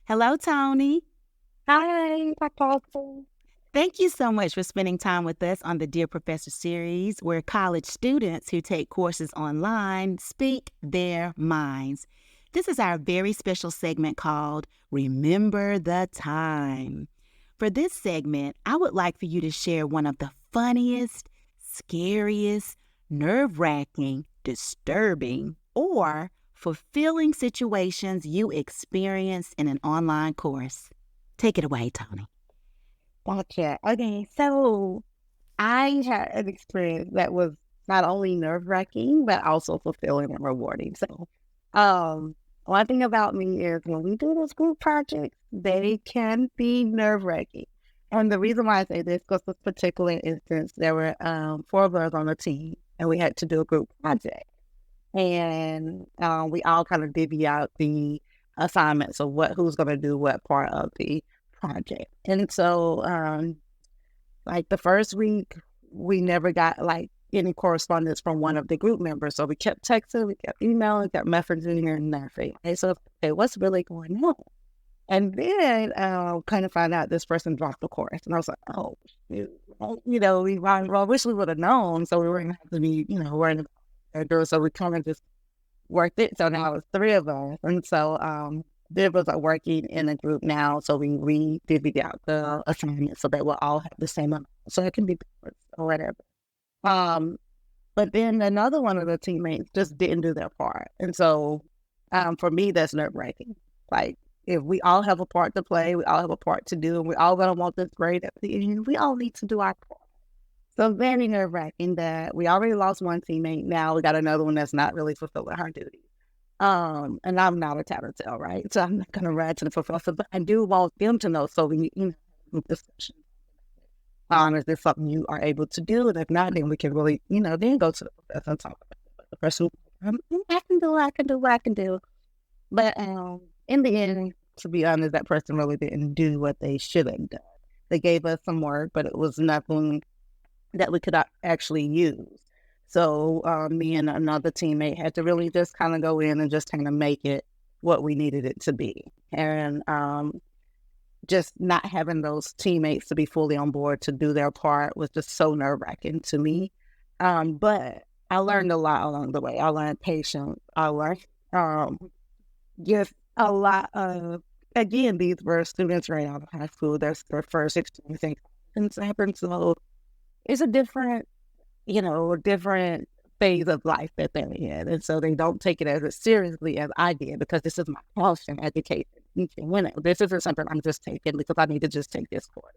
Hello, Toni. Hi, Dr. Thank you so much for spending time with us on the Dear Professor series, where college students who take courses online speak their minds. This is our very special segment called Remember the Time. For this segment, I would like for you to share one of the funniest, scariest, nerve-wracking, disturbing, or fulfilling situations you experienced in an online course. Take it away, Toni. Gotcha. Okay, so I had an experience that was not only nerve-wracking, but also fulfilling and rewarding. One thing about me is when we do those group projects, they can be nerve-wracking. And the reason why I say this, because this particular instance, there were four of us on the team, and we had to do a group project. And we all kind of divvy out the assignments of who's going to do what part of the project. And so, like the first week, we never got like any correspondence from one of the group members. So we kept texting, we kept emailing, kept messaging and nothing. And so, okay, what's really going on? And then kind of find out this person dropped the course. And I was like, oh, shoot. Well, I wish we would have known. So we wouldn't have to be, worrying about it. So we kind of just worked it. So now it's three of us. And so there was working in a group now. So we re-divvied out the assignments so that we'll all have the same amount. So it can be or whatever. But then another one of the teammates just didn't do their part. And so for me, that's nerve-wracking. Like, if we all have a part to play, we all have a part to do, and we all going to want this grade at the end, we all need to do our part. So very nerve-wracking that we already lost one teammate. Now we got another one that's not really fulfilling her duties. And I'm not a tattletale, right? So I'm not going to ride to the professor, but I do want them to know. So we, discussion. Is this something you are able to do? And if not, then we can really, then go to the professor and talk about it. The person, I can do. But in the end, to be honest, that person really didn't do what they should have done. They gave us some work, but it was nothing that we could actually use. So me and another teammate had to really just kind of go in and just kind of make it what we needed it to be. And just not having those teammates to be fully on board to do their part was just so nerve-wracking to me. But I learned a lot along the way. I learned patience. I learned just a lot of, again, these were students right out of high school. That's their first experience things happen. So it's a different phase of life that they're in. And so they don't take it as seriously as I did because this is my passion, education. This isn't something I'm just taking because I need to just take this course.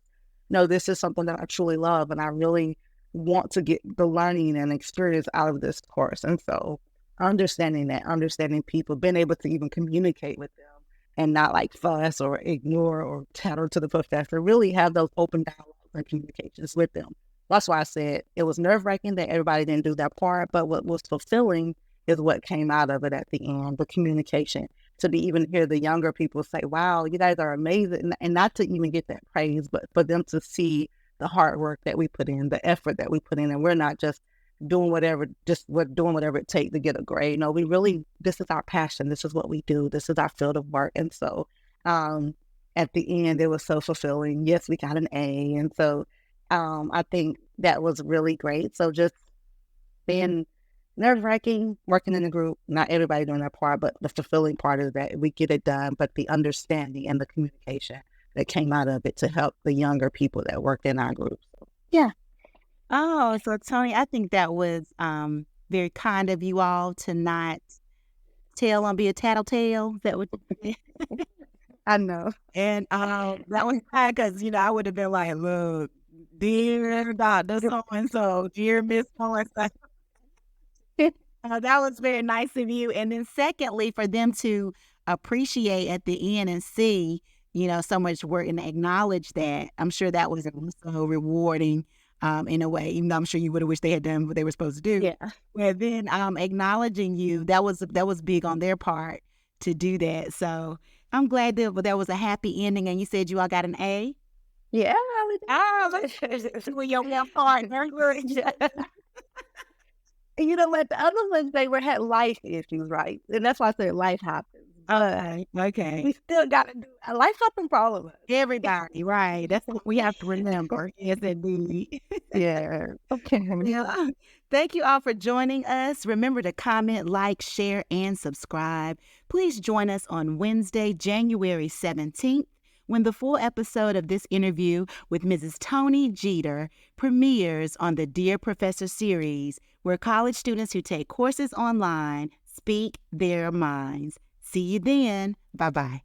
No, this is something that I truly love and I really want to get the learning and experience out of this course. And so understanding people, being able to even communicate with them and not like fuss or ignore or tattle to the professor, really have those open dialogues and communications with them. That's why I said it was nerve-wracking that everybody didn't do their part, but what was fulfilling is what came out of it at the end, the communication. To be even hear the younger people say, wow, you guys are amazing, and not to even get that praise, but for them to see the hard work that we put in, the effort that we put in, and we're not just doing whatever it takes to get a grade. No, this is our passion. This is what we do. This is our field of work. And so at the end, it was so fulfilling. Yes, we got an A. And so I think that was really great. So just being nerve-wracking, working in a group, not everybody doing their part, but the fulfilling part is that we get it done, but the understanding and the communication that came out of it to help the younger people that worked in our group. So, yeah. Oh, so Toni, I think that was very kind of you all to not tell and be a tattletale. That would, I know. And that was kind because I would have been like, look, dear Doctor so and so, dear Miss so and so. That was very nice of you. And then secondly, for them to appreciate at the end and see, so much work and acknowledge that, I'm sure that was so rewarding. In a way, even though I'm sure you would have wished they had done what they were supposed to do. Yeah. Well, then acknowledging you, that was big on their part to do that. So I'm glad that was a happy ending. And you said you all got an A? Yeah. With your partner. You know what? The other ones, they had life issues, right? And that's why I said life happens. Okay. We still got to do life happens for all of us. Everybody, right. That's what we have to remember. Yes, indeed. Yeah. Okay. Yeah. Thank you all for joining us. Remember to comment, like, share, and subscribe. Please join us on Wednesday, January 17th, when the full episode of this interview with Mrs. Toni Jeter premieres on the Dear Professor series, where college students who take courses online speak their minds. See you then. Bye-bye.